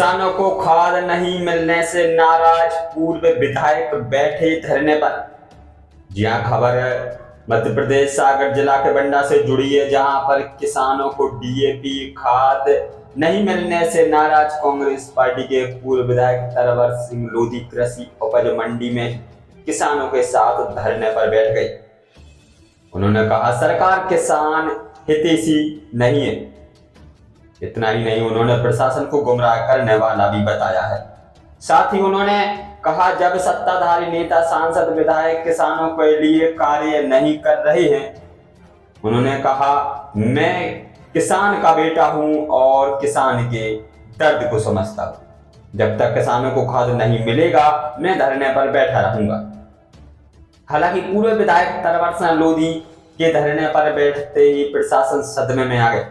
किसानों को खाद नहीं मिलने से नाराज पूर्व विधायक बैठे धरने पर। जी हां, खबर मध्य प्रदेश सागर जिला के बंडा से जुड़ी है, जहां पर किसानों को डीएपी खाद नहीं मिलने से नाराज कांग्रेस पार्टी के पूर्व विधायक तरवर सिंह लोधी कृषि उपज मंडी में किसानों के साथ धरने पर बैठ गए। उन्होंने कहा, सरकार किसान हितैषी नहीं है। इतना ही नहीं, उन्होंने प्रशासन को गुमराह करने वाला भी बताया है। साथ ही उन्होंने कहा, जब सत्ताधारी नेता, सांसद, विधायक किसानों के लिए कार्य नहीं कर रहे हैं। उन्होंने कहा, मैं किसान का बेटा हूं और किसान के दर्द को समझता हूं। जब तक किसानों को खाद नहीं मिलेगा, मैं धरने पर बैठा रहूंगा। हालांकि पूर्व विधायक तरवर सिंह लोधी के धरने पर बैठते ही प्रशासन सदमे में आ गए।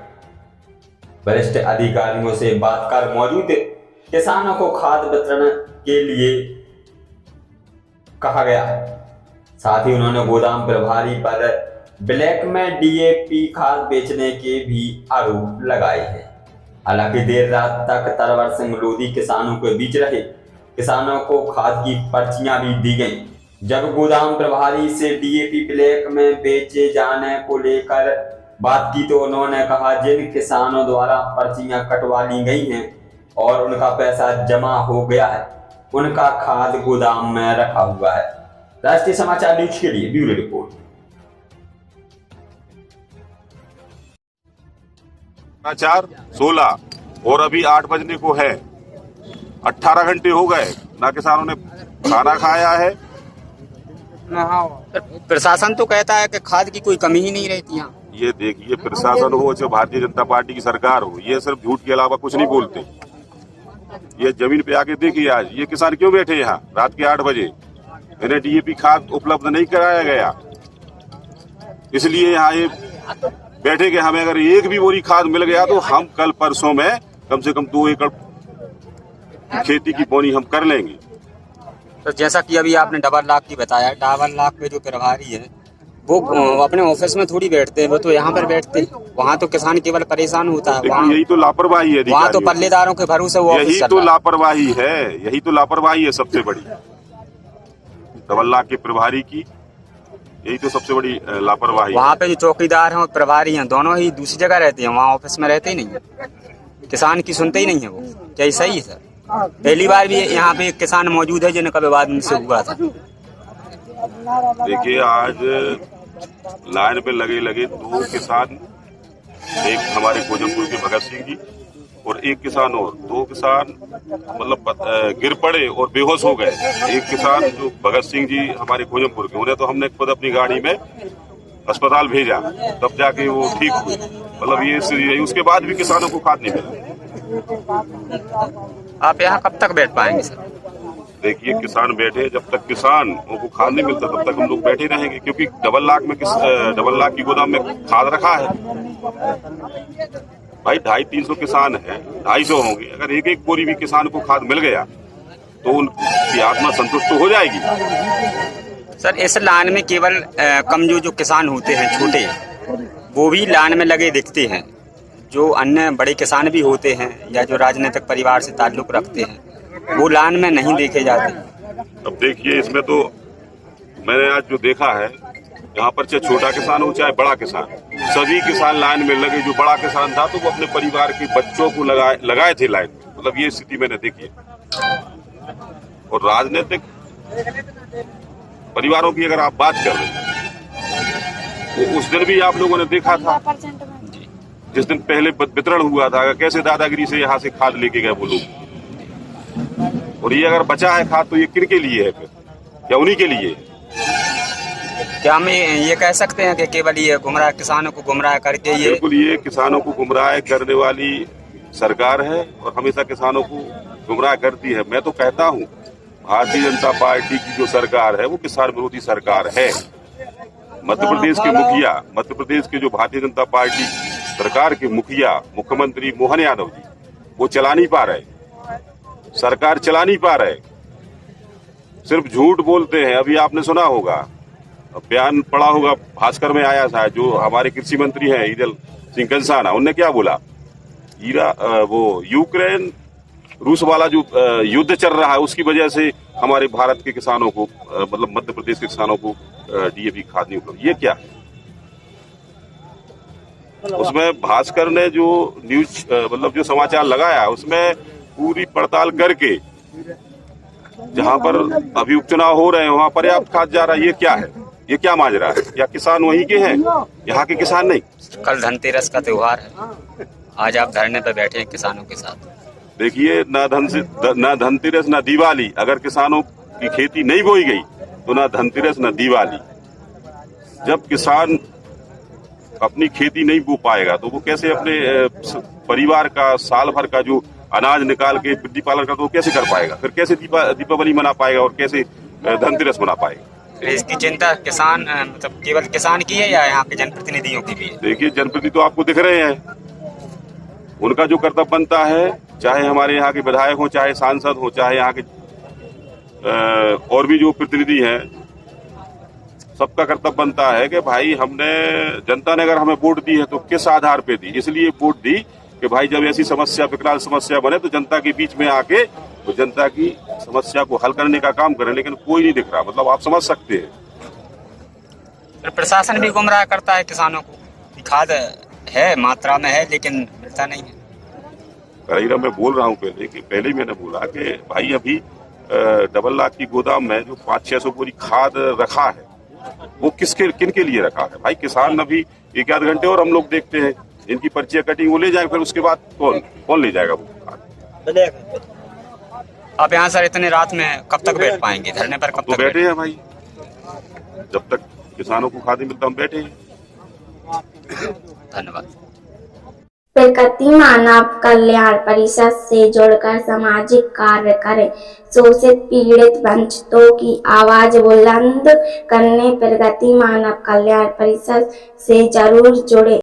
वरिष्ठ अधिकारियों से बात कर मौजूद किसानों को खाद वितरण के लिए कहा गया। साथ ही उन्होंने गोदाम प्रभारी पर ब्लैक में डीएपी खाद बेचने के भी आरोप लगाए हैं। हालांकि देर रात तक तरवर सिंह लोधी किसानों के बीच रहे। किसानों को खाद की पर्चियां भी दी गई। जब गोदाम प्रभारी से डीएपी ब्लैक में बेचे जाने को लेकर बात की तो उन्होंने कहा, जिन किसानों द्वारा पर्चियां कटवा ली गई हैं और उनका पैसा जमा हो गया है, उनका खाद गोदाम में रखा हुआ है। राष्ट्रीय समाचार न्यूज के लिए ब्यूरो रिपोर्ट। समाचार 16 और अभी 8 बजने को है। 18 घंटे हो गए, ना किसानों ने खाना खाया है। प्रशासन तो कहता है कि खाद की कोई कमी ही नहीं रहती यहाँ। ये देखिए, प्रशासन हो चाहे भारतीय जनता पार्टी की सरकार हो, ये सिर्फ झूठ के अलावा कुछ नहीं बोलते। ये जमीन पे आके देखिए, आज ये किसान क्यों बैठे यहाँ रात के 8 बजे। इन्हें डीएपी खाद उपलब्ध नहीं कराया गया, इसलिए यहाँ ये बैठे कि हमें अगर एक भी बोरी खाद मिल गया तो हम कल परसों में कम से कम 2 एकड़ खेती की बोनी हम कर लेंगे। तो जैसा कि अभी आपने डबल लाख की बताया, डबल लाख पे जो प्रभारी है वो अपने ऑफिस में थोड़ी बैठते हैं, वो तो यहाँ पर बैठते हैं। वहाँ तो किसान केवल परेशान होता है। वहाँ यही तो लापरवाही है, वहाँ तो पल्लेदारों के भरोसे वो यही तो लापरवाही है, यही तो लापरवाही है सबसे बड़ी। डबल लाख के प्रभारी की यही तो सबसे बड़ी लापरवाही। वहाँ पे जो चौकीदार हैं और प्रभारी हैं, दोनों ही दूसरी जगह रहते हैं, वहाँ ऑफिस में रहते ही नहीं है। किसान की सुनते ही नहीं है वो। क्या ये सही है सर? पहली बार भी यहाँ पे एक किसान मौजूद है जिनका विवाद मुझसे हुआ था। देखिए, आज लाइन पे लगे 2 किसान, एक हमारे भोजपुर के भगत सिंह जी और एक किसान और, 2 किसान मतलब गिर पड़े और बेहोश हो गए। एक किसान जो भगत सिंह जी हमारे भोजपुर के, उन्हें तो हमने खुद अपनी गाड़ी में अस्पताल भेजा, तब जाके वो ठीक हुए। मतलब ये उसके बाद भी किसानों को खाद नहीं मिला। आप यहाँ कब तक बैठ पाएंगे सर? देखिए, किसान बैठे, जब तक किसान को खाद नहीं मिलता तब तक हम लोग बैठे रहेंगे, क्योंकि डबल लाख की गोदाम में खाद रखा है। भाई 250-300 किसान है, 250 होंगे। अगर एक बोरी भी किसान को खाद मिल गया तो उनकी आत्मा संतुष्ट तो हो जाएगी। सर, इस लाइन में केवल कमजोर जो किसान होते हैं, छोटे, वो भी लाइन में लगे दिखते हैं। जो अन्य बड़े किसान भी होते हैं या जो राजनीतिक परिवार से ताल्लुक रखते हैं, वो लाइन में नहीं देखे जाते। अब देखिए, इसमें तो मैंने आज जो देखा है, यहाँ पर चाहे छोटा किसान हो चाहे बड़ा किसान, सभी किसान लाइन में लगे। जो बड़ा किसान था तो वो अपने परिवार के बच्चों को लगाए थे लाइन में। मतलब ये स्थिति मैंने देखी है। और राजनीतिक परिवारों की अगर आप बात कर रहे हैं तो उस दिन भी आप लोगों ने देखा था, जिस दिन पहले वितरण हुआ था, कैसे दादागिरी से यहाँ से खाद लेके गए वो लोग। और ये अगर बचा है खाद तो ये किन के लिए है फिर? क्या उन्हीं के लिए? क्या हम ये कह सकते हैं कि केवल ये गुमराह, किसानों को गुमराह करके ये? बिल्कुल, ये किसानों को गुमराह करने वाली सरकार है और हमेशा किसानों को गुमराह करती है। मैं तो कहता हूँ, भारतीय जनता पार्टी की जो सरकार है वो किसान विरोधी सरकार है। मध्य प्रदेश के मुखिया, मध्य प्रदेश के जो भारतीय जनता पार्टी सरकार के मुखिया, मुख्यमंत्री मोहन यादव जी, वो चला नहीं पा रहे, सरकार चला नहीं पा रहे, सिर्फ झूठ बोलते हैं। अभी आपने सुना होगा, बयान पढ़ा होगा, भास्कर में आया था, जो हमारे कृषि मंत्री हैं ईदल सिंह कंसाना, उनने क्या बोला? वो यूक्रेन रूस वाला जो युद्ध चल रहा है उसकी वजह से हमारे भारत के किसानों को मतलब मध्य प्रदेश के किसानों को डीएपी खाद नहीं उपलब्ध, ये क्या है? उसमें भास्कर ने जो न्यूज मतलब जो समाचार लगाया उसमें पूरी पड़ताल करके जहां पर अभी उपचुनाव हो रहे हैं वहां पर्याप्त खाद जा रहा है, ये क्या है? ये क्या माजरा है? या किसान वहीं के हैं, यहाँ के किसान नहीं? कल धनतेरस का त्योहार है, आज आप धरने पर बैठे हैं किसानों के साथ। देखिए, ना धनतेरस ना दिवाली, अगर किसानों की खेती नहीं बोई गई तो ना धनतेरस ना दिवाली। जब किसान अपनी खेती नहीं बो पाएगा तो वो कैसे अपने परिवार का साल भर का जो अनाज निकाल के वृद्धि पालन करता, वो कैसे कर पाएगा? फिर कैसे दीपावली मना पाएगा और कैसे धनतेरस मना पाएगा? इसकी चिंता किसान मतलब केवल किसान की है या यहाँ के जनप्रतिनिधियों की भी है? देखिए, जनप्रतिनिधि तो आपको दिख रहे हैं, उनका जो कर्तव्य बनता है, चाहे हमारे यहाँ के विधायक हो, चाहे सांसद हो, चाहे यहाँ के और भी जो प्रतिनिधि हैं, सबका कर्तव्य बनता है कि भाई हमने जनता ने अगर हमें वोट दी है तो किस आधार पे दी? इसलिए वोट दी कि भाई जब ऐसी समस्या विकराल समस्या बने तो जनता के बीच में आके तो जनता की समस्या को हल करने का काम करें, लेकिन कोई नहीं दिख रहा। मतलब आप समझ सकते हैं प्रशासन भी गुमराह करता है किसानों को। खाद है, मात्रा में है, लेकिन मिलता नहीं है। करीरा मैं बोल रहा हूँ पहले ही मैंने बोला कि भाई अभी डबल लाख की गोदाम में जो 500-600 बोरी खाद रखा है वो किन के लिए रखा है? भाई किसान अभी 1-8 घंटे और हम लोग देखते हैं, इनकी पर्चियां कटिंग वो ले जाएंगे, फिर उसके बाद कौन ले जाएगा वो खाद? आप यहाँ सर इतने रात में कब तक बैठ पाएंगे धरने पर? कब तो तक बैठे हैं भाई, जब तक किसानों को खाद नहीं मिलता हम बैठे हैं। धन्यवाद। प्रकृति मानव कल्याण परिषद से जुड़कर सामाजिक कार्य करें, शोषित पीड़ित वंचितों की आवाज बुलंद करने प्रगति मानव कल्याण परिषद से जरूर जुड़े।